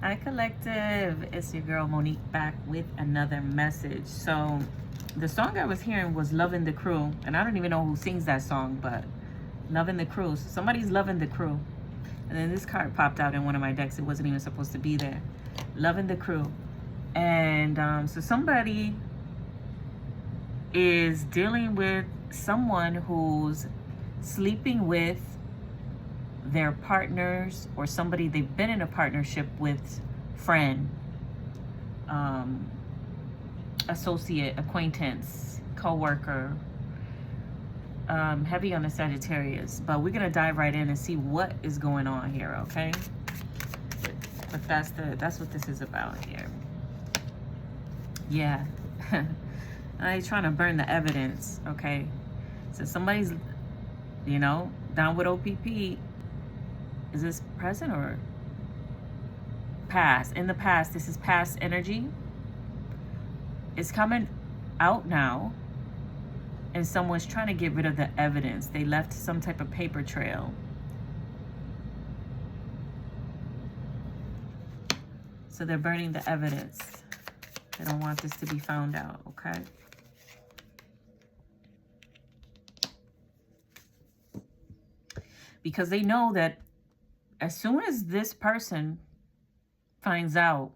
Hi Collective, it's your girl Monique back with another message. So the song I was hearing was Loving the Crew, and I don't even know who sings that song, but Loving the Crew. So somebody's loving the crew. And then this card popped out in one of my decks. It wasn't even supposed to be there. Loving the crew. And so somebody is dealing with someone who's sleeping with their partners or somebody they've been in a partnership with, friend, associate, acquaintance, co-worker, heavy on the Sagittarius. But we're gonna dive right in and see what is going on here, okay? But that's what this is about here. Yeah. I ain't trying to burn the evidence, okay? So somebody's, down with OPP. Is this present or past? In the past, this is past energy. It's coming out now, and someone's trying to get rid of the evidence. They left some type of paper trail. So they're burning the evidence. They don't want this to be found out, okay? Because they know that as soon as this person finds out,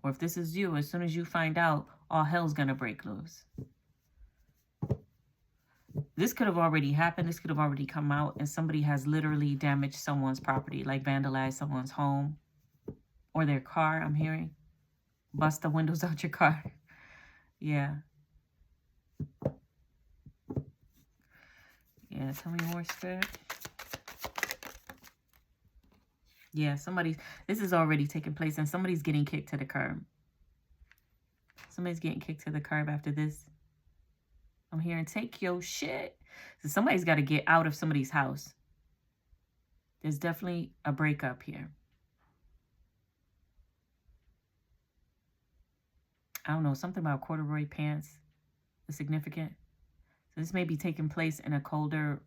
or if this is you, as soon as you find out, all hell's gonna break loose. This could have already happened. This could have already come out, and somebody has literally damaged someone's property, like vandalized someone's home or their car, I'm hearing. Bust the windows out your car. Yeah. Yeah, tell me more, Spirit. Yeah, this is already taking place, and somebody's getting kicked to the curb. Somebody's getting kicked to the curb after this. I'm hearing, take your shit. So somebody's got to get out of somebody's house. There's definitely a breakup here. I don't know, something about corduroy pants is significant. So this may be taking place in a colder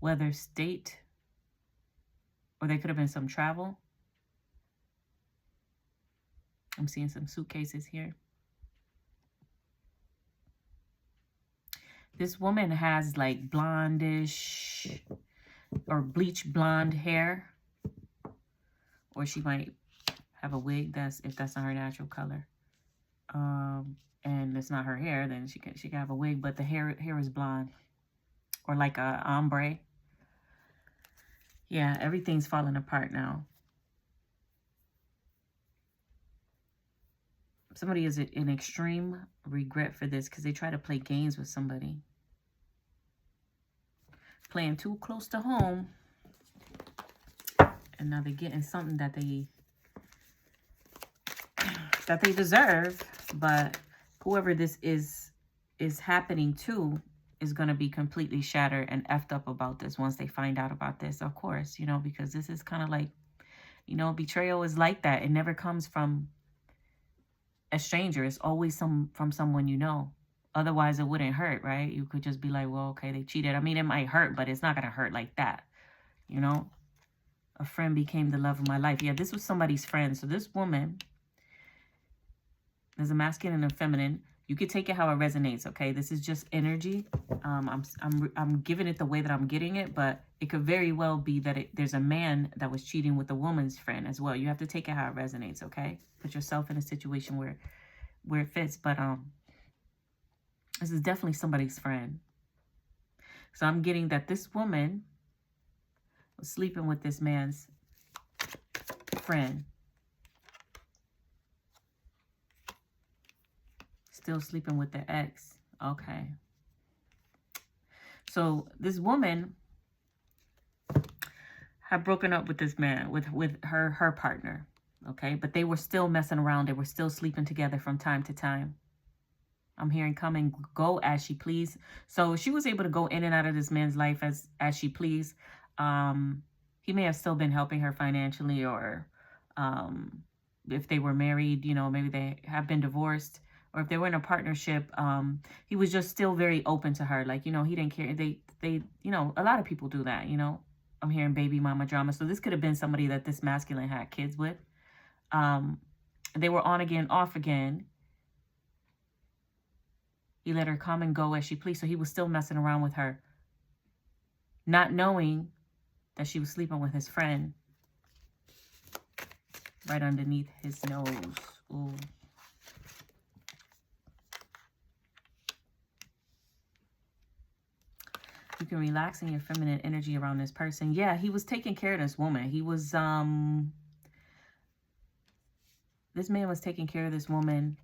weather state. Or there could have been some travel. I'm seeing some suitcases here. This woman has like blondish or bleach blonde hair. Or she might have a wig, if that's not her natural color. And it's not her hair, then she can have a wig, but the hair is blonde. Or like a ombre. Yeah, everything's falling apart now. Somebody is in extreme regret for this because they try to play games with somebody. Playing too close to home. And now they're getting something that they deserve. But whoever this is happening to is going to be completely shattered and effed up about this once they find out about this, of course, because this is kind of like, betrayal is like that. It never comes from a stranger. It's always from someone you know. Otherwise, it wouldn't hurt, right? You could just be like, well, okay, they cheated. I mean, it might hurt, but it's not going to hurt like that, A friend became the love of my life. Yeah, this was somebody's friend. So this woman, there's a masculine and a feminine. You could take it how it resonates, okay? This is just energy. I'm giving it the way that I'm getting it, but it could very well be that there's a man that was cheating with a woman's friend as well. You have to take it how it resonates, okay? Put yourself in a situation where it fits. But this is definitely somebody's friend. So I'm getting that this woman was sleeping with this man's friend. Still sleeping with the ex. Okay. So this woman had broken up with this man, with her partner. Okay. But they were still messing around. They were still sleeping together from time to time. I'm hearing come and go as she pleased. So she was able to go in and out of this man's life as she pleased. He may have still been helping her financially, or if they were married, maybe they have been divorced. Or if they were in a partnership, he was just still very open to her. Like, he didn't care. They a lot of people do that, I'm hearing baby mama drama. So this could have been somebody that this masculine had kids with. They were on again, off again. He let her come and go as she pleased. So he was still messing around with her, not knowing that she was sleeping with his friend right underneath his nose. Ooh. You can relax in your feminine energy around this person. Yeah, he was taking care of this woman. He was, this man was taking care of this woman.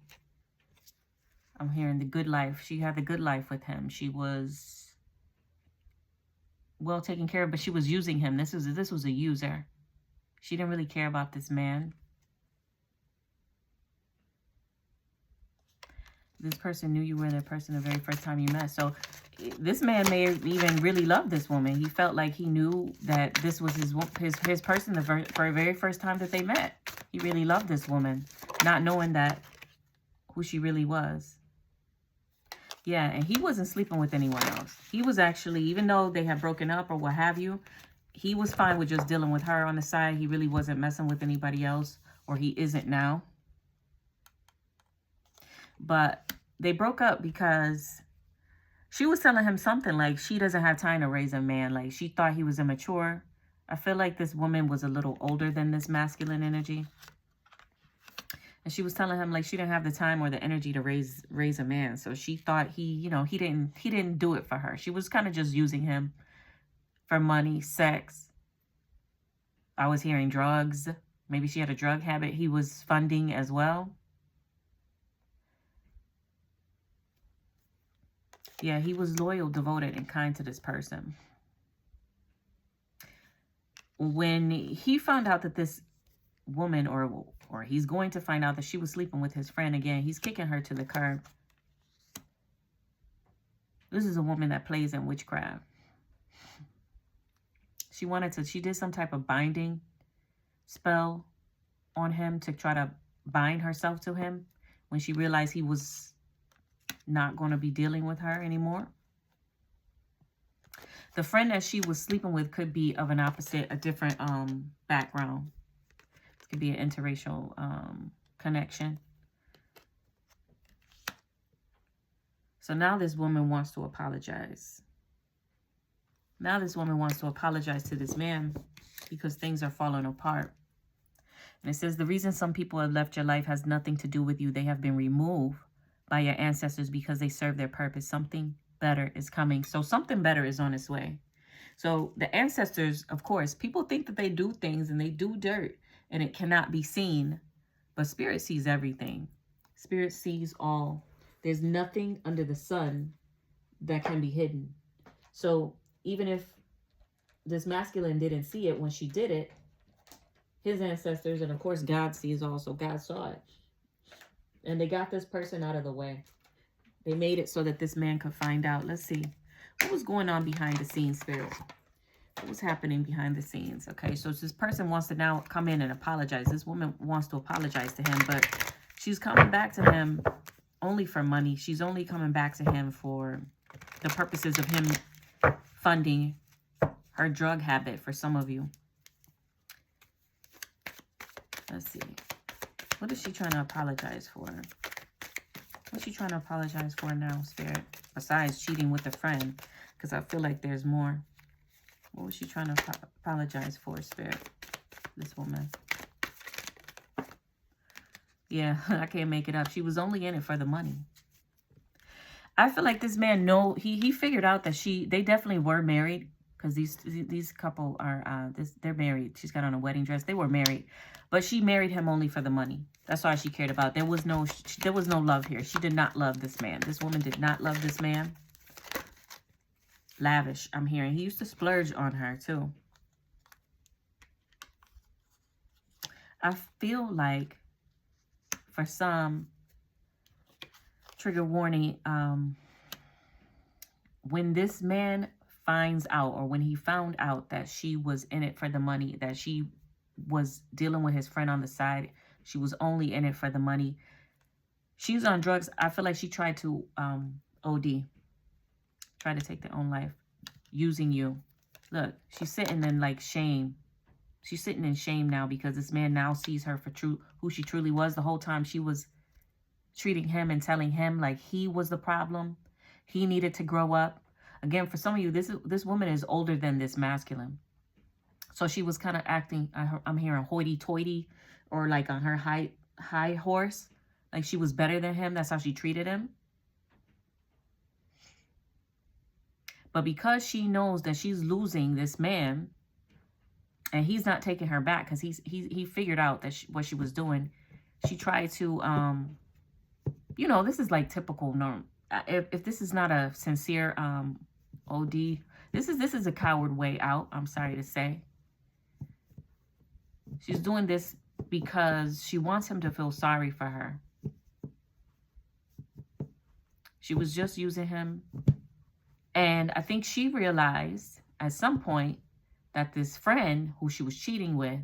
I'm hearing the good life. She had the good life with him. She was well taken care of, but she was using him. This was a user. She didn't really care about this man. This person knew you were the person the very first time you met. So this man may have even really loved this woman. He felt like he knew that this was his person the very first time that they met. He really loved this woman, not knowing that who she really was. Yeah, and he wasn't sleeping with anyone else. He was actually, even though they had broken up or what have you, he was fine with just dealing with her on the side. He really wasn't messing with anybody else, or he isn't now. But they broke up because she was telling him something like she doesn't have time to raise a man. Like she thought he was immature. I feel like this woman was a little older than this masculine energy. And she was telling him like she didn't have the time or the energy to raise a man. So she thought he didn't do it for her. She was kind of just using him for money, sex. I was hearing drugs. Maybe she had a drug habit he was funding as well. Yeah, he was loyal, devoted, and kind to this person. When he found out that this woman, or he's going to find out that she was sleeping with his friend again, he's kicking her to the curb. This is a woman that plays in witchcraft. She did some type of binding spell on him to try to bind herself to him when she realized he was not going to be dealing with her anymore. The friend that she was sleeping with could be of an opposite, a different background. It could be an interracial connection. So now this woman wants to apologize. Now this woman wants to apologize to this man because things are falling apart. And it says the reason some people have left your life has nothing to do with you. They have been removed by your ancestors because they serve their purpose. Something better is coming. So something better is on its way. So the ancestors, of course, people think that they do things and they do dirt and it cannot be seen. But Spirit sees everything. Spirit sees all. There's nothing under the sun that can be hidden. So even if this masculine didn't see it when she did it, his ancestors, and of course God sees also. God saw it. And they got this person out of the way. They made it so that this man could find out. Let's see. What was going on behind the scenes, Spirit? What was happening behind the scenes? Okay, so this person wants to now come in and apologize. This woman wants to apologize to him, but she's coming back to him only for money. She's only coming back to him for the purposes of him funding her drug habit for some of you. Let's see. What is she trying to apologize for? What's she trying to apologize for now, Spirit? Besides cheating with a friend. Because I feel like there's more. What was she trying to apologize for, Spirit? This woman. Yeah, I can't make it up. She was only in it for the money. I feel like this man, he figured out that they definitely were married. Because these couple are, they're married. She's got on a wedding dress. They were married. But she married him only for the money. That's all she cared about. There was no love here. She did not love this man. This woman did not love this man. Lavish, I'm hearing. He used to splurge on her, too. I feel like, for some, trigger warning, when this man finds out, or when he found out that she was in it for the money, that she was dealing with his friend on the side, she was only in it for the money. She was on drugs. I feel like she tried to OD, tried to take their own life, using you. Look, she's sitting in like shame. She's sitting in shame now because this man now sees her for who she truly was. The whole time she was treating him and telling him like he was the problem. He needed to grow up. Again, for some of you, this woman is older than this masculine. So she was kind of acting, I'm hearing hoity-toity, or like on her high horse. Like she was better than him. That's how she treated him. But because she knows that she's losing this man, and he's not taking her back because he figured out that what she was doing, she tried to, you know, this is like typical norm. If this is not a sincere OD, this is a coward way out, I'm sorry to say. She's doing this because she wants him to feel sorry for her. She was just using him. And I think she realized at some point that this friend who she was cheating with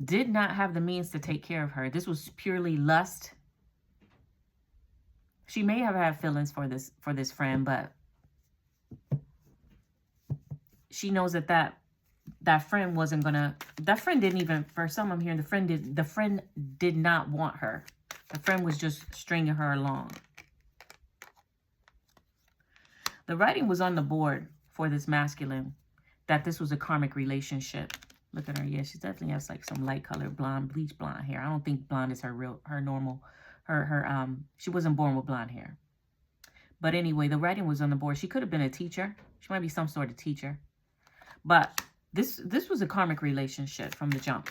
did not have the means to take care of her. This was purely lust. She may have had feelings for this friend, but she knows that friend wasn't gonna. That friend didn't even. For some, I'm hearing the friend did not want her. The friend was just stringing her along. The writing was on the board for this masculine that this was a karmic relationship. Look at her. Yeah, she definitely has like some light colored blonde, bleach blonde hair. I don't think blonde is her normal. She wasn't born with blonde hair. But anyway, the writing was on the board. She could have been a teacher. She might be some sort of teacher. But this was a karmic relationship from the jump.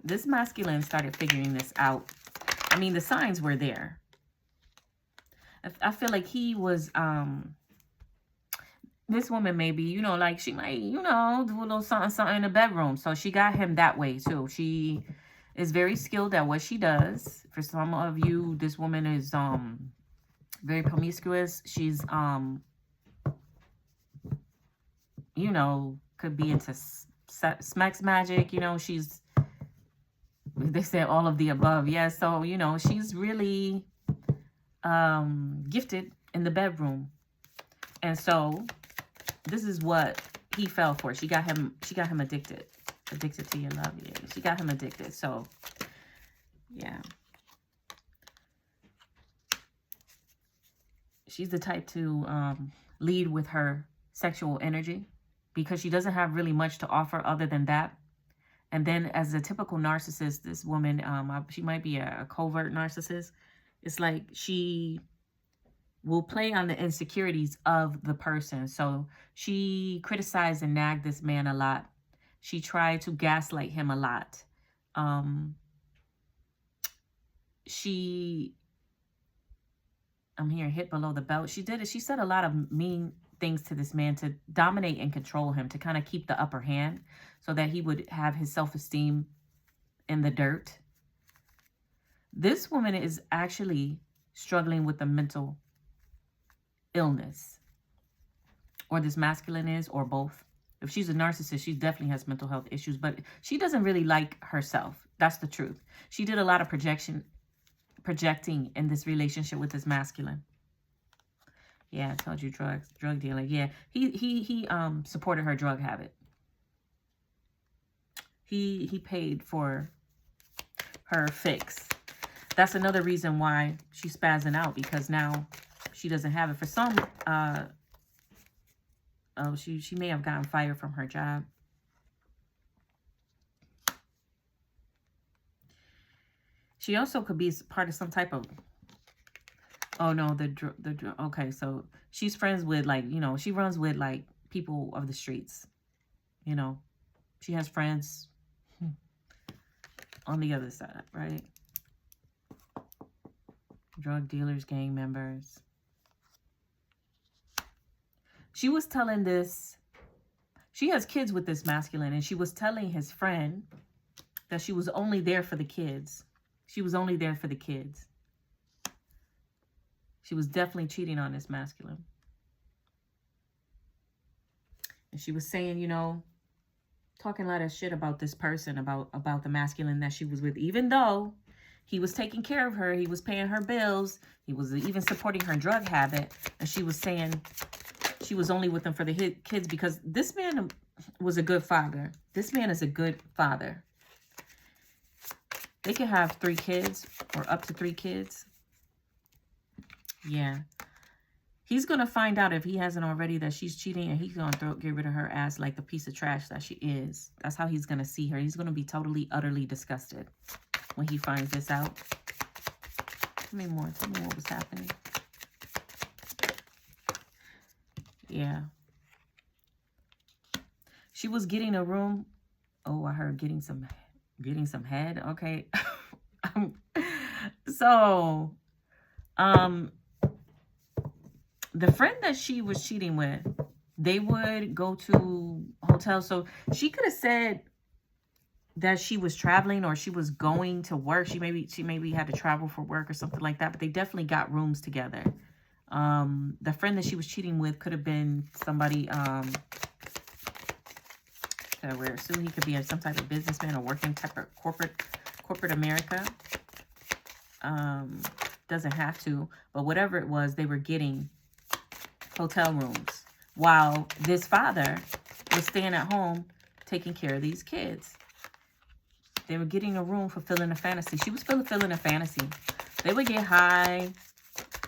This masculine started figuring this out. I mean, the signs were there. I feel like he was, this woman maybe, you know, like she might, you know, do a little something in the bedroom. So she got him that way too. She is very skilled at what she does. For some of you, this woman is very promiscuous. She's, you know, could be into sex magic. You know, she's, they said all of the above. Yeah, so, you know, she's really gifted in the bedroom. And so this is what he fell for. She got him addicted. Addicted to your love. Yeah, she got him addicted. So, yeah. She's the type to lead with her sexual energy because she doesn't have really much to offer other than that. And then as a typical narcissist, this woman, she might be a covert narcissist. It's like she will play on the insecurities of the person. So she criticized and nagged this man a lot. She tried to gaslight him a lot. I'm hearing hit below the belt. She did it. She said a lot of mean things to this man to dominate and control him, to kind of keep the upper hand so that he would have his self-esteem in the dirt. This woman is actually struggling with a mental illness, or this masculine is, or both. If she's a narcissist, she definitely has mental health issues, but she doesn't really like herself. That's the truth. She did a lot of projecting in this relationship with this masculine. Yeah, I told you, drug dealer. Yeah, he supported her drug habit. He paid for her fix. That's another reason why she's spazzing out, because now she doesn't have it. For some, she may have gotten fired from her job. She also could be part of some type of, oh no, okay, so she's friends with, like, you know, she runs with like people of the streets. You know, she has friends on the other side, right? Drug dealers, gang members. She was telling this, she has kids with this masculine, and she was telling his friend that she was only there for the kids. She was only there for the kids. She was definitely cheating on this masculine. And she was saying, you know, talking a lot of shit about this person, about the masculine that she was with, even though he was taking care of her. He was paying her bills. He was even supporting her drug habit. And she was saying She was only with them for the kids because this man was a good father. This man is a good father. They could have 3 kids or up to 3 kids. Yeah. He's going to find out if he hasn't already that she's cheating, and he's going to get rid of her ass like the piece of trash that she is. That's how he's going to see her. He's going to be totally, utterly disgusted when he finds this out. Tell me more. Tell me what was happening. Yeah. She was getting a room. Oh, I heard getting some head. Okay. So, the friend that she was cheating with, they would go to hotels. So she could have said that she was traveling or she was going to work. She maybe had to travel for work or something like that. But they definitely got rooms together. The friend that she was cheating with could have been somebody where soon he could be some type of businessman or working type of corporate America. Doesn't have to, but whatever it was, they were getting hotel rooms while this father was staying at home taking care of these kids. They were getting a room, fulfilling a fantasy. She was fulfilling a fantasy. They would get high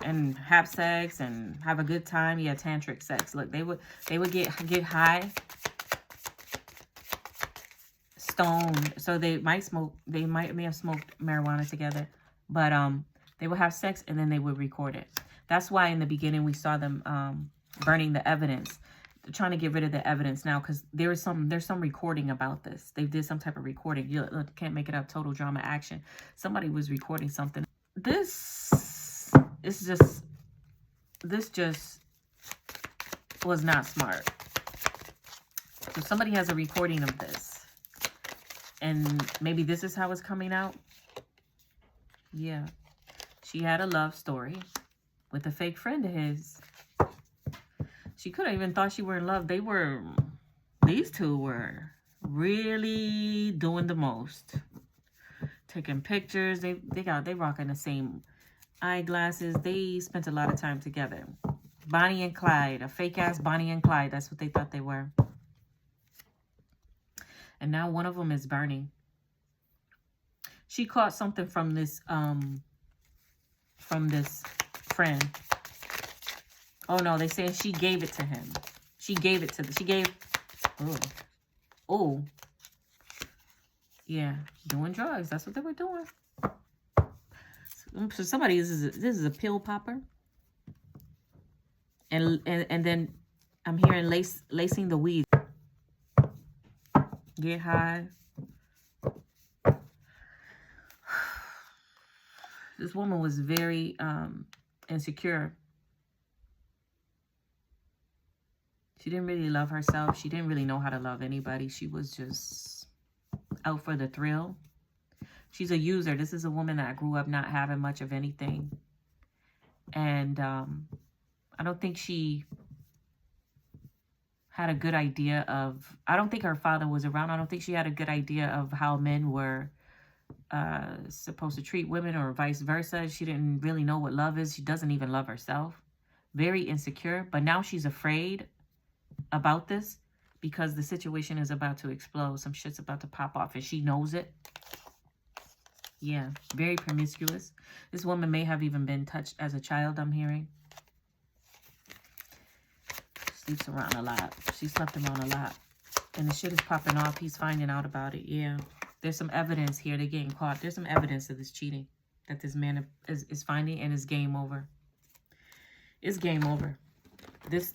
and have sex and have a good time. Yeah, tantric sex. Look, they would get high, stoned. So they might smoke. They may have smoked marijuana together, but they would have sex and then they would record it. That's why in the beginning we saw them burning the evidence. They're trying to get rid of the evidence now because there's some recording about this. They did some type of recording. You can't make it up. Total drama action. Somebody was recording something. This just was not smart. So somebody has a recording of this, and maybe this is how it's coming out. Yeah, she had a love story with a fake friend of his. She could have even thought she were in love. These two were really doing the most. Taking pictures. They rocking the same eyeglasses. They spent a lot of time together. Bonnie and Clyde, a fake ass Bonnie and Clyde. That's what they thought they were. And now one of them is burning. She caught something from this friend. Oh no, they saying she gave it to him. Oh. Yeah, doing drugs. That's what they were doing. So somebody, this is a pill popper. And then I'm hearing lacing the weed. Get high. This woman was very insecure. She didn't really love herself. She didn't really know how to love anybody. She was just out for the thrill. She's a user. This is a woman that grew up not having much of anything. And I don't think she had a good idea of... I don't think her father was around. I don't think she had a good idea of how men were supposed to treat women or vice versa. She didn't really know what love is. She doesn't even love herself. Very insecure. But now she's afraid about this because the situation is about to explode. Some shit's about to pop off and she knows it. Yeah, very promiscuous. This woman may have even been touched as a child, I'm hearing. Sleeps around a lot. She slept around a lot. And the shit is popping off. He's finding out about it. Yeah. There's some evidence here. They're getting caught. There's some evidence of this cheating that this man is finding, and it's game over. It's game over. This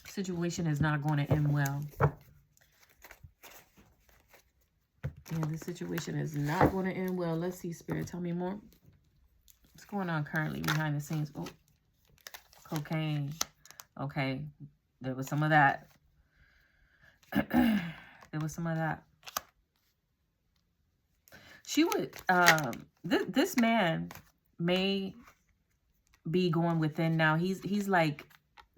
situation is not going to end well. Yeah, this situation is not going to end well. Let's see, Spirit. Tell me more. What's going on currently behind the scenes? Oh, cocaine. Okay. There was some of that. There was some of that. She would, this man may be going within now. He's like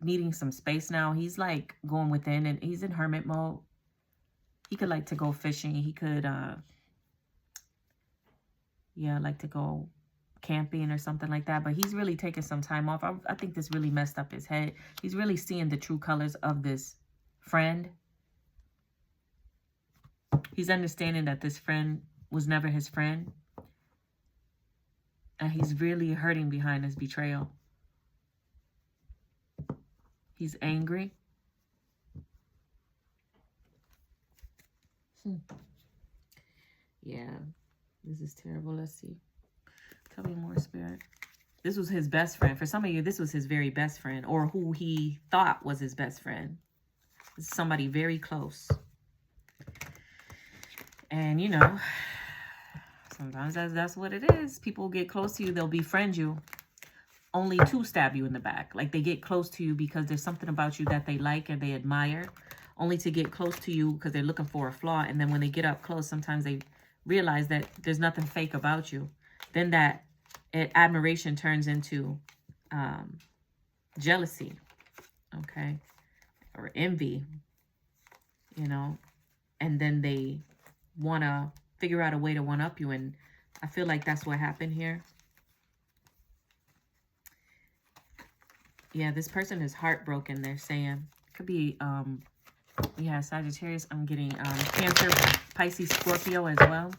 needing some space now. He's like going within and he's in hermit mode. He could like to go fishing. He could, yeah, like to go camping or something like that. But he's really taking some time off. I think this really messed up his head. He's really seeing the true colors of this friend. He's understanding that this friend was never his friend. And he's really hurting behind this betrayal. He's angry. Yeah, this is terrible. Let's see. Tell me more, Spirit. This was his best friend. For some of you, this was his very best friend, or who he thought was his best friend. This is somebody very close. And, you know, sometimes that's what it is. People get close to you. They'll befriend you only to stab you in the back. Like, they get close to you because there's something about you that they like and they admire, only to get close to you because they're looking for a flaw. And then when they get up close, sometimes they realize that there's nothing fake about you. Then that admiration turns into jealousy, okay, or envy, you know, and then they want to figure out a way to one-up you. And I feel like that's what happened here. Yeah, this person is heartbroken, they're saying. Could be, yeah, Sagittarius. I'm getting Cancer, Pisces, Scorpio as well.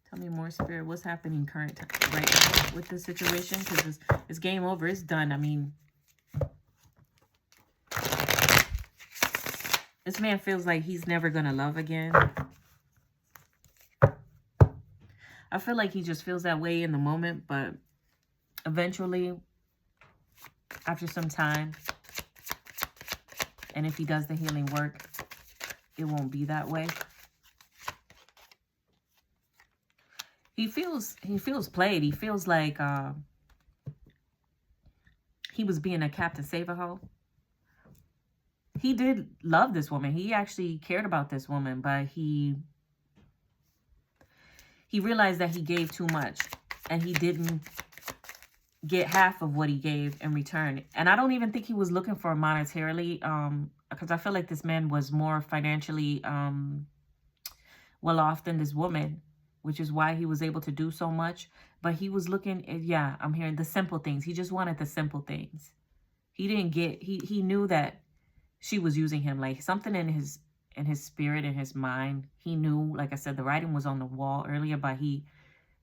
Tell me more, Spirit. What's happening right now with this situation? Because it's game over. It's done. I mean, this man feels like he's never going to love again. I feel like he just feels that way in the moment, but eventually, after some time, and if he does the healing work, it won't be that way. He feels played. He feels like he was being a Captain Save-A-Ho. He did love this woman. He actually cared about this woman, but he realized that he gave too much and he didn't get half of what he gave in return. And I don't even think he was looking for monetarily, because I feel like this man was more financially well off than this woman, which is why he was able to do so much. But he was looking at, yeah, I'm hearing the simple things. He just wanted the simple things. He didn't get, he knew that she was using him, like something in his spirit, in his mind. He knew, like I said, the writing was on the wall earlier, but he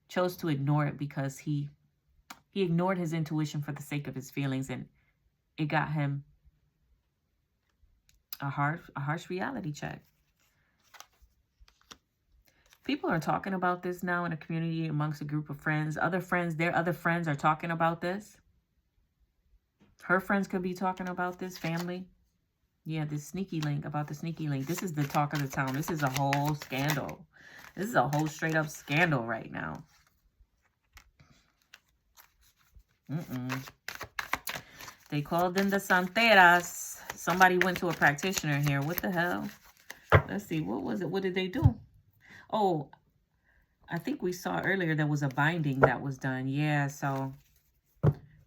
chose to ignore it because he ignored his intuition for the sake of his feelings, and it got him a harsh reality check. People are talking about this now in a community amongst a group of friends. Their other friends are talking about this. Her friends could be talking about this, family. Yeah, this sneaky link, about the sneaky link. This is the talk of the town. This is a whole scandal. This is a whole straight up scandal right now. They called in the Santeras. Somebody went to a practitioner here. What the hell? Let's see. What was it? What did they do? Oh, I think we saw earlier there was a binding that was done. Yeah, so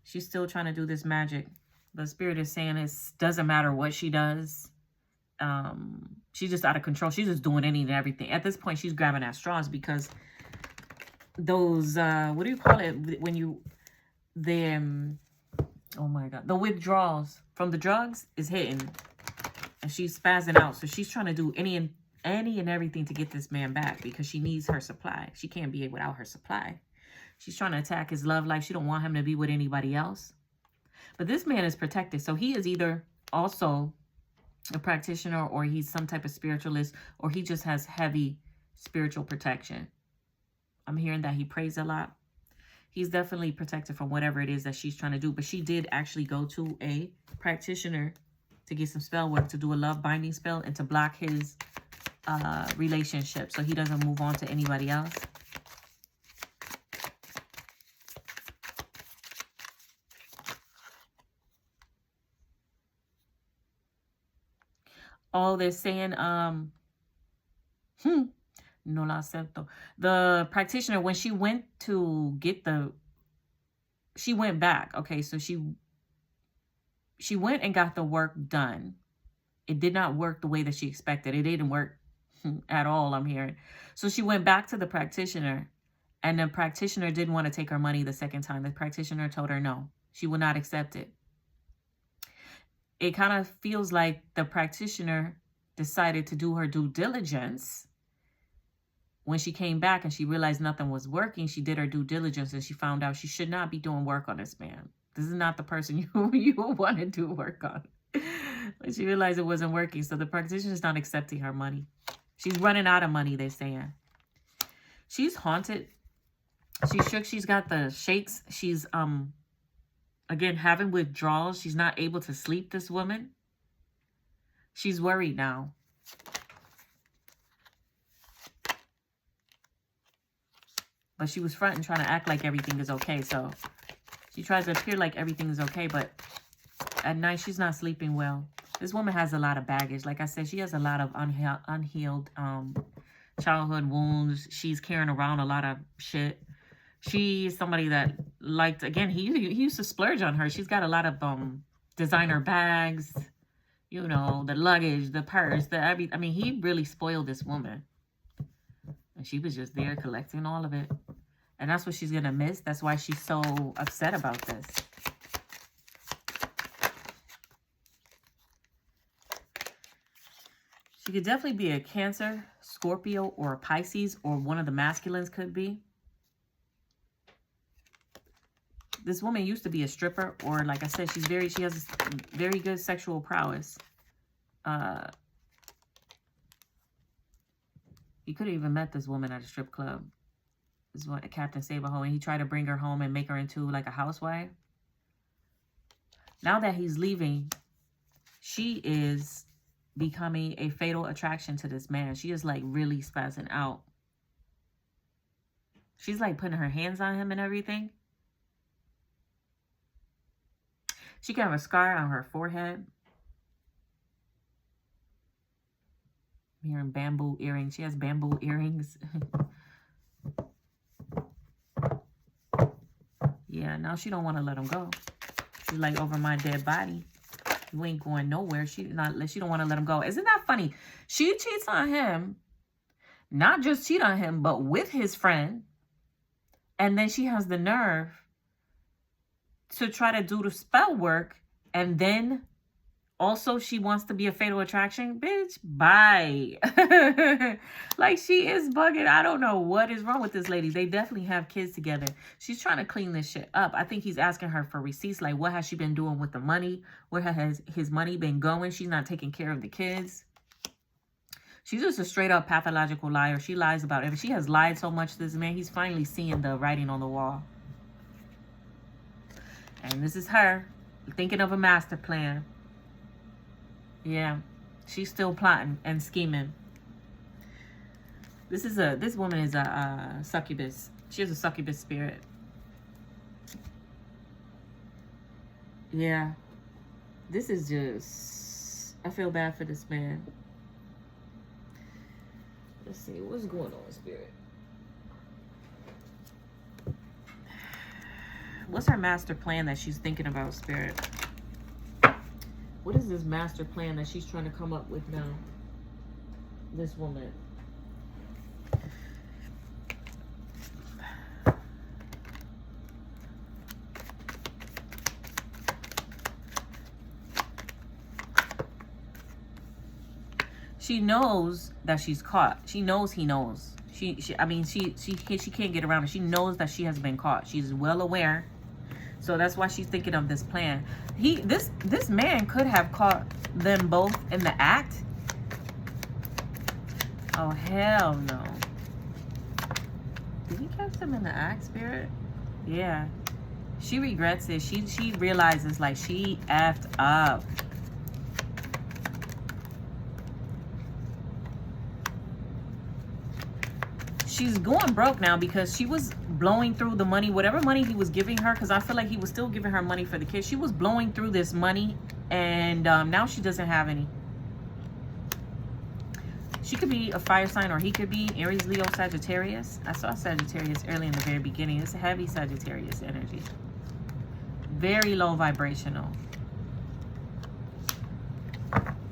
she's still trying to do this magic. The Spirit is saying it doesn't matter what she does. She's just out of control. She's just doing any and everything. At this point, she's grabbing at straws because those, what do you call it? When you, oh my God, the withdrawals from the drugs is hitting. And she's spazzing out. So she's trying to do any and everything to get this man back because she needs her supply. She can't be without her supply. She's trying to attack his love life. She don't want him to be with anybody else. But this man is protected. So he is either also a practitioner, or he's some type of spiritualist, or he just has heavy spiritual protection. I'm hearing that he prays a lot. He's definitely protected from whatever it is that she's trying to do. But she did actually go to a practitioner to get some spell work, to do a love binding spell, and to block his relationship so he doesn't move on to anybody else. Oh, they're saying, no la acepto. The practitioner, when she went to get she went back. Okay, so she went and got the work done. It did not work the way that she expected. It didn't work at all, I'm hearing. So she went back to the practitioner, And the practitioner didn't want to take her money the second time. The practitioner told her no, she would not accept it. It kind of feels like the practitioner decided to do her due diligence. When she came back and she realized nothing was working, she did her due diligence and she found out she should not be doing work on this man. This is not the person you want to do work on. But she realized it wasn't working. So the practitioner is not accepting her money. She's running out of money, they're saying. She's haunted. She's shook. She's got the shakes. She's, again, having withdrawals. She's not able to sleep, this woman. She's worried now. But she was fronting, trying to act like everything is okay. So she tries to appear like everything is okay. But at night, she's not sleeping well. This woman has a lot of baggage. Like I said, she has a lot of unhealed childhood wounds. She's carrying around a lot of shit. She's somebody that liked, again, he used to splurge on her. She's got a lot of designer bags, you know, the luggage, the purse, I mean, he really spoiled this woman. And she was just there collecting all of it. And that's what she's going to miss. That's why she's so upset about this. She could definitely be a Cancer, Scorpio, or a Pisces, or one of the masculines could be. This woman used to be a stripper, or like I said, she has very good sexual prowess. He could have even met this woman at a strip club. This is what Captain Saberho, and he tried to bring her home and make her into like a housewife. Now that he's leaving, she is becoming a fatal attraction to this man. She is like really spazzing out. She's like putting her hands on him and everything. She can have a scar on her forehead. I'm hearing bamboo earrings. She has bamboo earrings. Yeah, now she don't want to let him go. She's like, over my dead body. You ain't going nowhere. She don't want to let him go. Isn't that funny? She cheats on him. Not just cheat on him, but with his friend. And then she has the nerve to try to do the spell work, and then also she wants to be a fatal attraction. Bitch, bye. Like, she is bugging. I don't know what is wrong with this lady. They definitely have kids together. She's trying to clean this shit up. I think he's asking her for receipts. Like, what has she been doing with the money? Where has his money been going? She's not taking care of the kids. She's just a straight up pathological liar. She lies about everything. She has lied so much to this man. He's finally seeing the writing on the wall. And this is her thinking of a master plan. Yeah, she's still plotting and scheming. This woman is a succubus. She has a succubus spirit. Yeah, this is just, I feel bad for this man. Let's see, what's going on, Spirit? What's her master plan that she's thinking about, Spirit? What is this master plan that she's trying to come up with now? This woman. She knows that she's caught. She knows he knows. She can't get around it. She knows that she has been caught. She's well aware. So that's why she's thinking of this plan. This man could have caught them both in the act. Oh, hell no. Did he catch them in the act, Spirit? Yeah. She regrets it. She realizes, like, she effed up. She's going broke now because she was blowing through the money, whatever money he was giving her, because I feel like he was still giving her money for the kids. She was blowing through this money, and now she doesn't have any. She could be a fire sign, or he could be Aries, Leo, Sagittarius. I saw Sagittarius early in the very beginning. It's a heavy Sagittarius energy. Very low vibrational.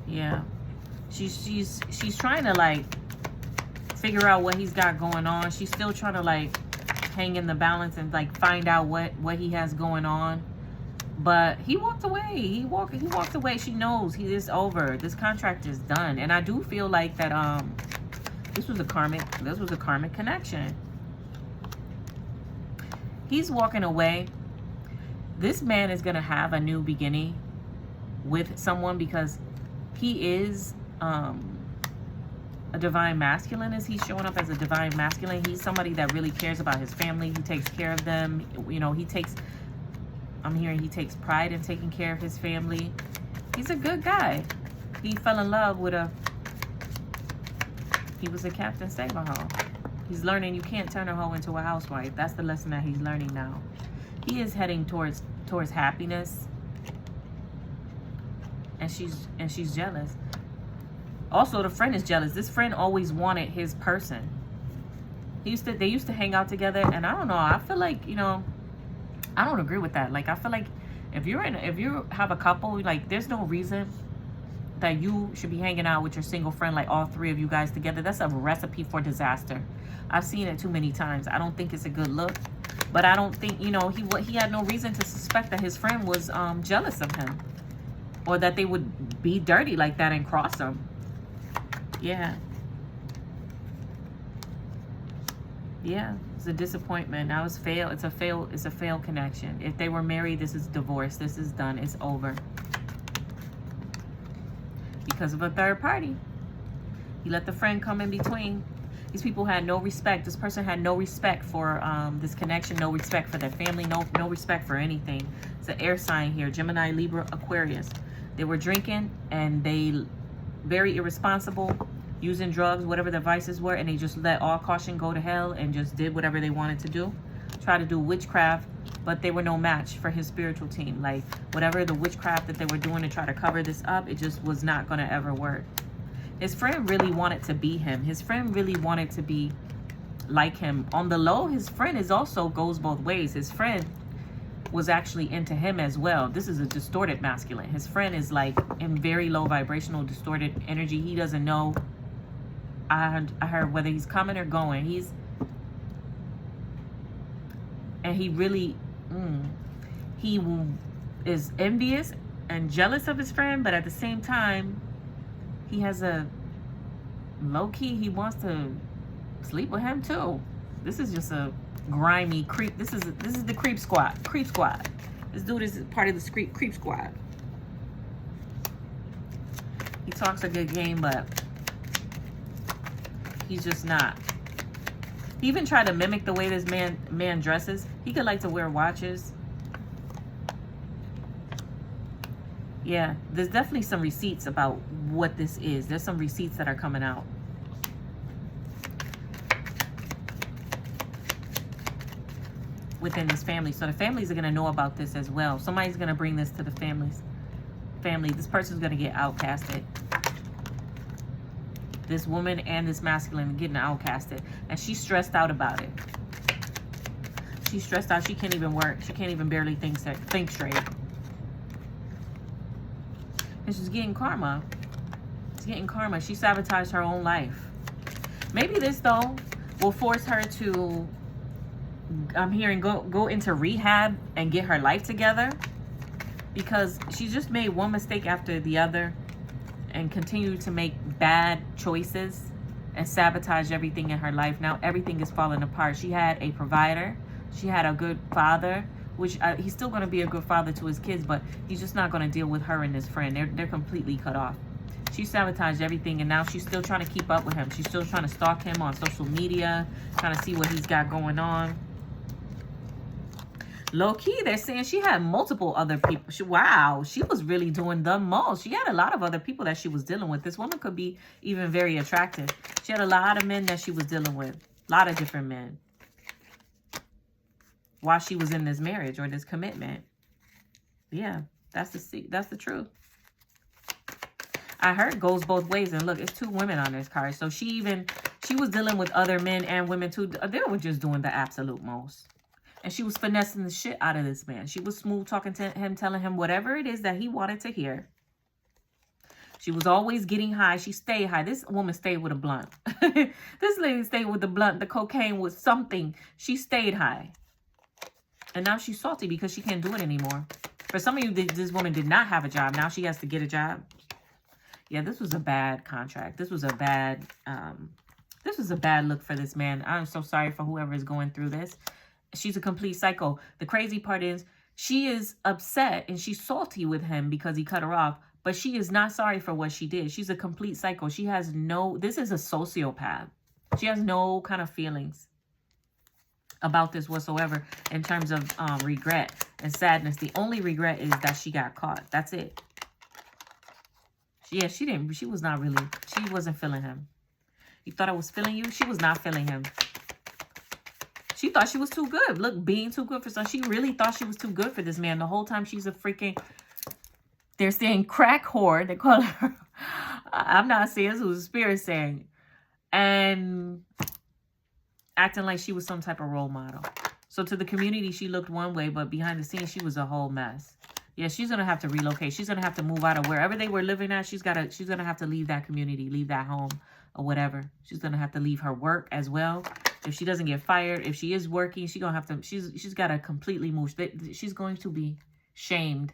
Yeah. She's trying to, like, figure out what he's got going on. She's still trying to, like, hang in the balance and like find out what he has going on. But he walked away. He walked away. She knows he is over. This contract is done. And I do feel like that this was a karmic connection. He's walking away. This man is gonna have a new beginning with someone because he is a divine masculine. Is he showing up as a divine masculine? He's somebody that really cares about his family. He takes care of them. You know, I'm hearing he takes pride in taking care of his family. He's a good guy. He fell in love with he was a Captain Save-A-Hoe. He's learning you can't turn a hoe into a housewife. That's the lesson that he's learning now. He is heading towards happiness. And she's jealous. Also, the friend is jealous. This friend always wanted his person. They used to hang out together, and I don't know. I feel like, you know, I don't agree with that. Like, I feel like if you have a couple, like, there's no reason that you should be hanging out with your single friend, like all three of you guys together. That's a recipe for disaster. I've seen it too many times. I don't think it's a good look. But I don't think, you know, he had no reason to suspect that his friend was jealous of him, or that they would be dirty like that and cross him. Yeah. Yeah, it's a disappointment. Now it's failed. It's a failed connection. If they were married, this is divorce. This is done. It's over. Because of a third party. He let the friend come in between. These people had no respect. This person had no respect for this connection, no respect for their family, no respect for anything. It's an air sign here, Gemini, Libra, Aquarius. They were drinking and they very irresponsible, using drugs, whatever the vices were, and they just let all caution go to hell and just did whatever they wanted to do. Try to do witchcraft, but they were no match for his spiritual team. Like, whatever the witchcraft that they were doing to try to cover this up, it just was not going to ever work. His friend really wanted to be him. His friend really wanted to be like him. On the low, his friend also goes both ways. His friend was actually into him as well. This is a distorted masculine. His friend is like in very low vibrational, distorted energy. He doesn't know. I heard whether he's coming or going. And he really, he is envious and jealous of his friend, but at the same time, he has a low-key, he wants to sleep with him too. This is just a grimy creep. This is the creep squad. This dude is part of the creep squad. He talks a good game, but he's just not. He even tried to mimic the way this man dresses. He could like to wear watches. Yeah, there's definitely some receipts about what this is. There's some receipts that are coming out. Within this family. So the families are going to know about this as well. Somebody's going to bring this to the family. This person's going to get outcasted. This woman and this masculine getting outcasted. And she's stressed out about it. She's stressed out. She can't even work. She can't even barely think straight. And she's getting karma. She's getting karma. She sabotaged her own life. Maybe this, though, will force her to, I'm hearing, go into rehab and get her life together. Because she just made one mistake after the other and continued to make bad choices and sabotage everything in her life. Now everything is falling apart. She had a provider. She had a good father, which he's still going to be a good father to his kids, but he's just not going to deal with her and his friend. They're completely cut off. She sabotaged everything, and now she's still trying to keep up with him. She's still trying to stalk him on social media, trying to see what he's got going on. Low-key, they're saying she had multiple other people. Wow, she was really doing the most. She had a lot of other people that she was dealing with. This woman could be even very attractive. She had a lot of men that she was dealing with. A lot of different men. While she was in this marriage or this commitment. Yeah, that's the truth. I heard goes both ways. And look, it's two women on this card. So she was dealing with other men and women too. They were just doing the absolute most. And she was finessing the shit out of this man. She was smooth talking to him, telling him whatever it is that he wanted to hear. She was always getting high. She stayed high. This woman stayed with a blunt. This lady stayed with the blunt. The cocaine was something. She stayed high. And now she's salty because she can't do it anymore. For some of you, this woman did not have a job. Now she has to get a job. Yeah, this was a bad contract. This was a bad look for this man. I'm so sorry for whoever is going through this. She's a complete psycho. The crazy part is she is upset and she's salty with him because he cut her off. But she is not sorry for what she did. She's a complete psycho. She has no, this is a sociopath. She has no kind of feelings about this whatsoever in terms of regret and sadness. The only regret is that she got caught. That's it. Yeah, she wasn't feeling him. You thought I was feeling you? She was not feeling him. She thought she was too good. Look, being too good for some. She really thought she was too good for this man. The whole time she's a freaking, they're saying crack whore. They call her, I'm not saying this was a spirit saying. And acting like she was some type of role model. So to the community, she looked one way, but behind the scenes, she was a whole mess. Yeah, she's going to have to relocate. She's going to have to move out of wherever they were living at. She's going to have to leave that community, leave that home or whatever. She's going to have to leave her work as well. If she doesn't get fired, if she is working, she's going to have to, she's got to completely move. She's going to be shamed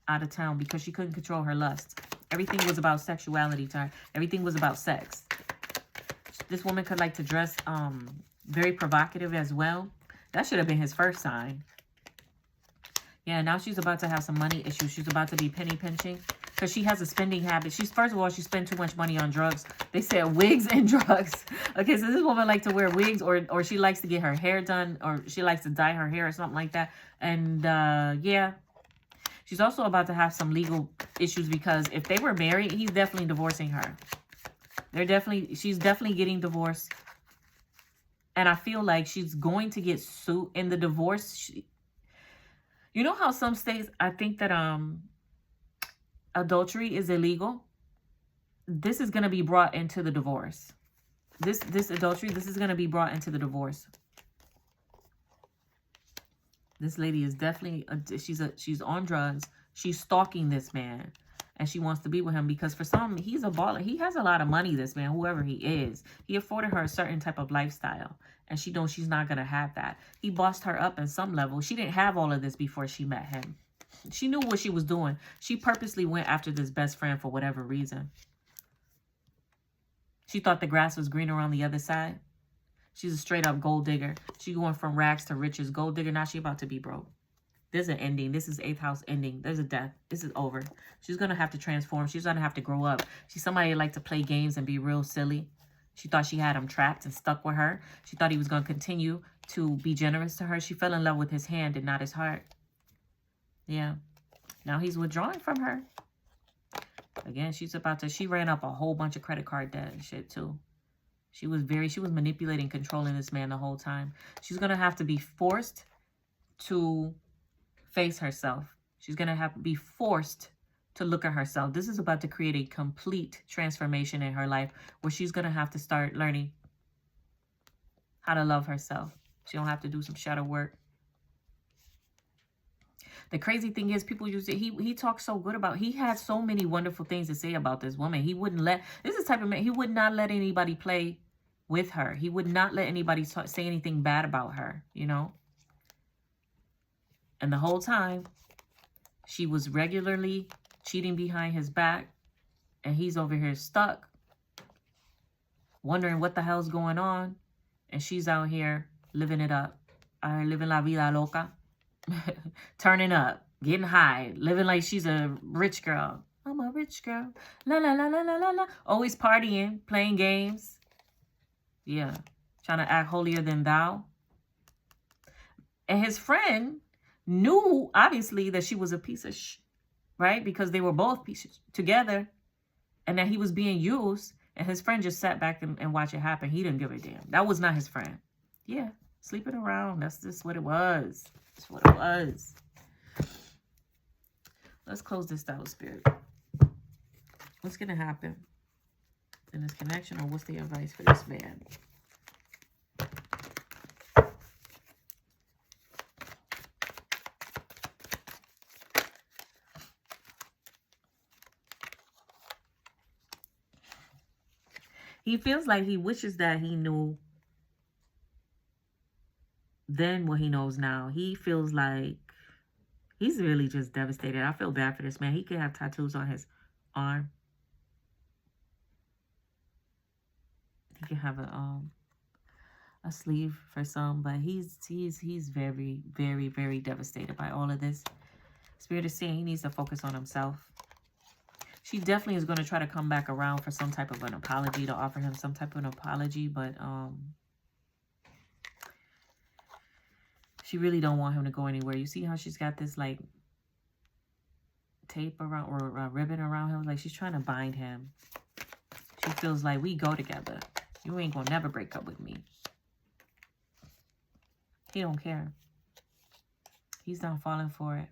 out of town because she couldn't control her lust. Everything was about sexuality to her. Everything was about sex. This woman could like to dress very provocative as well. That should have been his first sign. Yeah, now she's about to have some money issues. She's about to be penny pinching because she has a spending habit. First of all, she spent too much money on drugs. They said wigs and drugs. Okay, so this woman likes to wear wigs or she likes to get her hair done or she likes to dye her hair or something like that. And yeah, she's also about to have some legal issues because if they were married, he's definitely divorcing her. She's definitely getting divorced. And I feel like she's going to get sued in the divorce. You know how some states, I think that adultery is illegal? This is going to be brought into the divorce. This adultery, this is going to be brought into the divorce. This lady is definitely, she's on drugs. She's stalking this man. And she wants to be with him because for some, he's a baller. He has a lot of money, this man, whoever he is. He afforded her a certain type of lifestyle. And she knows she's not going to have that. He bossed her up in some level. She didn't have all of this before she met him. She knew what she was doing. She purposely went after this best friend for whatever reason. She thought the grass was greener on the other side. She's a straight up gold digger. She going from rags to riches. Gold digger, now she about to be broke. There's an ending. This is 8th house ending. There's a death. This is over. She's going to have to transform. She's going to have to grow up. She's somebody that like to play games and be real silly. She thought she had him trapped and stuck with her. She thought he was going to continue to be generous to her. She fell in love with his hand and not his heart. Yeah. Now he's withdrawing from her. Again, she ran up a whole bunch of credit card debt and shit too. She was manipulating, controlling this man the whole time. She's going to have to be forced to face herself. She's going to have to be forced to look at herself. This is about to create a complete transformation in her life where she's going to have to start learning how to love herself. She don't have to do some shadow work. The crazy thing is people use it. He talks so good about, he had so many wonderful things to say about this woman. He wouldn't let, this is the type of man, he would not let anybody play with her. He would not let anybody say anything bad about her, you know? And the whole time, she was regularly cheating behind his back. And he's over here stuck, wondering what the hell's going on. And she's out here living it up. Living la vida loca. Turning up, getting high, living like she's a rich girl. I'm a rich girl. La, la, la, la, la, la, la. Always partying, playing games. Yeah. Trying to act holier than thou. And his friend knew, obviously, that she was a piece of right? Because they were both pieces together. And that he was being used. And his friend just sat back and watched it happen. He didn't give a damn. That was not his friend. Yeah, sleeping around. That's just what it was. That's what it was. Let's close this out, Spirit. What's going to happen in this connection? Or what's the advice for this man? He feels like he wishes that he knew then what he knows now. He feels like he's really just devastated. I feel bad for this man. He could have tattoos on his arm. He could have a sleeve for some, but he's very, very, very devastated by all of this. Spirit is saying he needs to focus on himself. She definitely is going to try to come back around for some type of an apology, to offer him some type of an apology, but she really don't want him to go anywhere. You see how she's got this like tape around, or a ribbon around him, like she's trying to bind him. She feels like, we go together. You ain't gonna never break up with me. He don't care. He's not falling for it.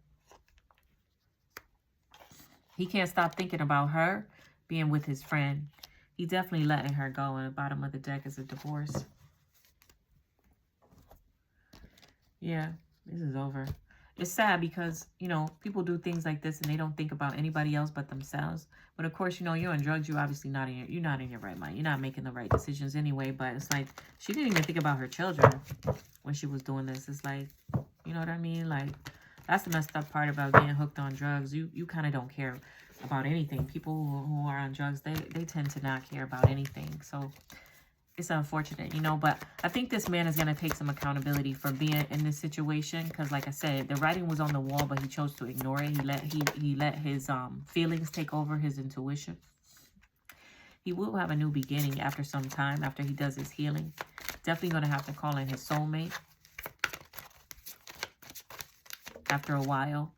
He can't stop thinking about her being with his friend. He's definitely letting her go. And the bottom of the deck is a divorce. Yeah, this is over. It's sad because, you know, people do things like this and they don't think about anybody else but themselves. But of course, you know, you're on drugs. You're obviously you're not in your right mind. You're not making the right decisions anyway. But it's like, she didn't even think about her children when she was doing this. It's like, you know what I mean? Like, that's the messed up part about being hooked on drugs. You kind of don't care about anything. People who are on drugs, they tend to not care about anything. So it's unfortunate, you know, but I think this man is going to take some accountability for being in this situation. Because like I said, the writing was on the wall, but he chose to ignore it. He let his feelings take over his intuition. He will have a new beginning after some time, after he does his healing. Definitely going to have to call in his soulmate. After a while,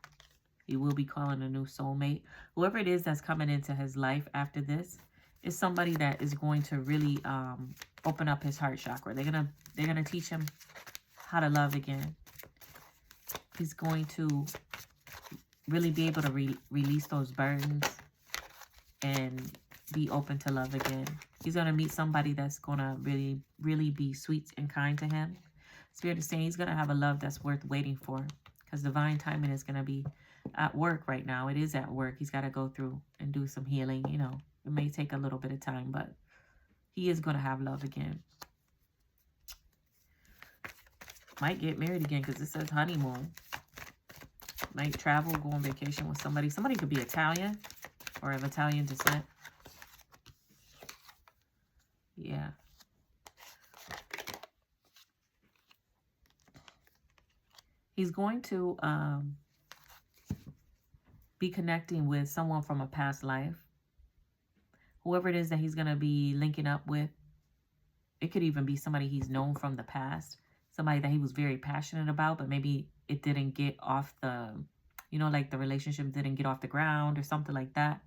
he will be calling a new soulmate. Whoever it is that's coming into his life after this is somebody that is going to really open up his heart chakra. They're gonna teach him how to love again. He's going to really be able to release those burdens and be open to love again. He's gonna meet somebody that's gonna really, really be sweet and kind to him. Spirit is saying he's gonna have a love that's worth waiting for, because divine timing is gonna be at work right now. It is at work. He's got to go through and do some healing, you know. It may take a little bit of time, but he is going to have love again. Might get married again because it says honeymoon. Might travel, go on vacation with somebody. Somebody could be Italian or of Italian descent. Yeah. He's going to be connecting with someone from a past life. Whoever it is that he's going to be linking up with, it could even be somebody he's known from the past. Somebody that he was very passionate about, but maybe it didn't get off the, you know, like the relationship didn't get off the ground or something like that.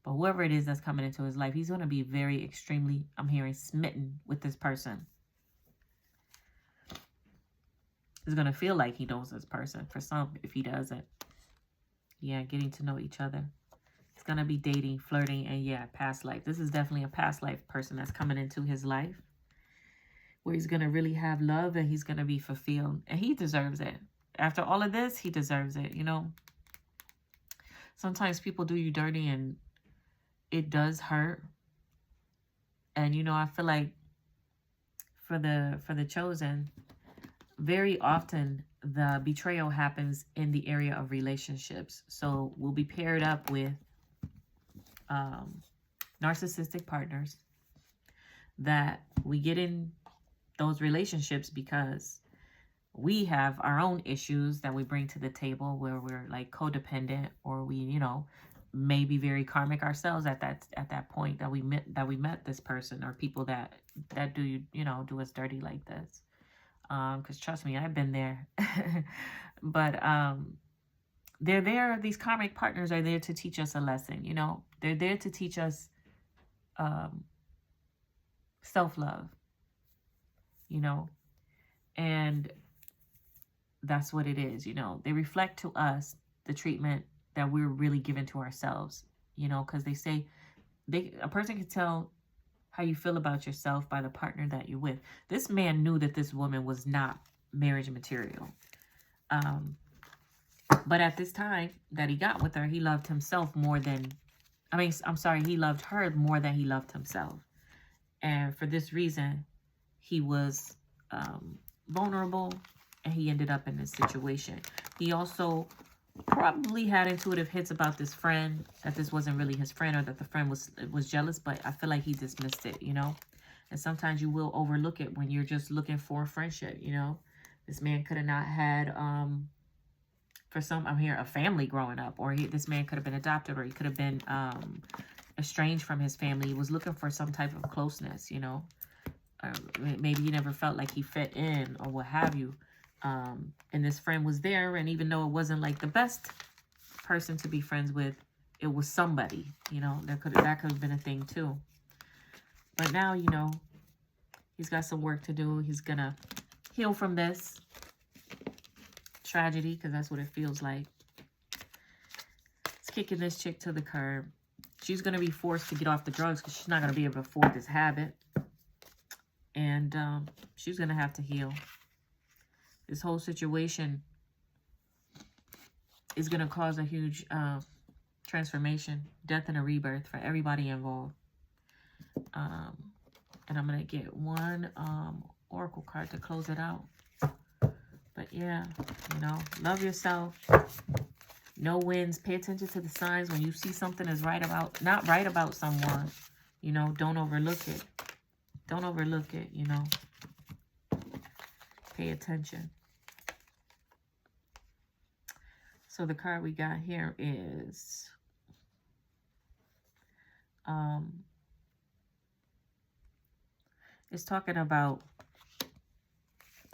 But whoever it is that's coming into his life, he's going to be very extremely, I'm hearing, smitten with this person. He's going to feel like he knows this person. For some, if he doesn't. Yeah, getting to know each other. He's going to be dating, flirting, and yeah, past life. This is definitely a past life person that's coming into his life, where he's going to really have love and he's going to be fulfilled. And he deserves it. After all of this, he deserves it, you know. Sometimes people do you dirty and it does hurt. And, you know, I feel like for the chosen, very often the betrayal happens in the area of relationships. So we'll be paired up with narcissistic partners that we get in those relationships because we have our own issues that we bring to the table, where we're like codependent, or we, you know, may be very karmic ourselves at that point that we met this person, or people that do, you know, do us dirty like this. Because trust me, I've been there. But they're there. These karmic partners are there to teach us a lesson. You know, they're there to teach us self-love. You know, and that's what it is. You know, they reflect to us the treatment that we're really giving to ourselves. You know, because they say a person can tell how you feel about yourself by the partner that you're with. This man knew that this woman was not marriage material. But at this time that he got with her, he loved himself more than, he loved her more than he loved himself. And for this reason, he was vulnerable, and he ended up in this situation. He also probably had intuitive hits about this friend, that this wasn't really his friend, or that the friend was jealous, but I feel like he dismissed it, you know? And sometimes you will overlook it when you're just looking for a friendship, you know? This man could have not had, for some, I'm here, a family growing up, or this man could have been adopted, or he could have been estranged from his family. He was looking for some type of closeness, you know? Maybe he never felt like he fit in, or what have you. And this friend was there, and even though it wasn't like the best person to be friends with, it was somebody, you know? That could have been a thing too. But now, you know, he's got some work to do. He's gonna heal from this tragedy, because that's what it feels like. It's kicking this chick to the curb. She's gonna be forced to get off the drugs, because she's not gonna be able to afford this habit. And she's gonna have to heal. This whole situation is gonna cause a huge transformation, death and a rebirth for everybody involved. And I'm going to get one oracle card to close it out. But yeah, you know, love yourself. No wins. Pay attention to the signs. When you see something is not right about someone, you know, don't overlook it. Don't overlook it, you know. Pay attention. So the card we got here is it's talking about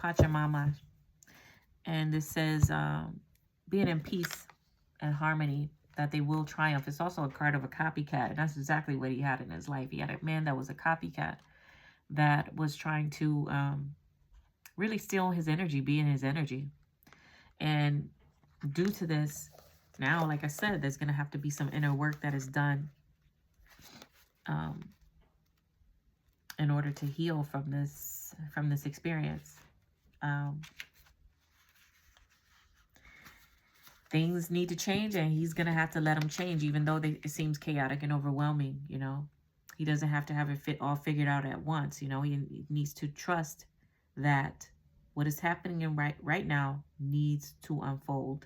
Pachamama, and this says being in peace and harmony, that they will triumph. It's also a card of a copycat, and that's exactly what he had in his life. He had a man that was a copycat, that was trying to really steal his energy, be in his energy. And due to this, now, like I said, there's going to have to be some inner work that is done in order to heal from this experience. Things need to change, and he's going to have to let them change, even though it seems chaotic and overwhelming, you know. He doesn't have to have it all figured out at once, you know. He needs to trust that what is happening right now needs to unfold.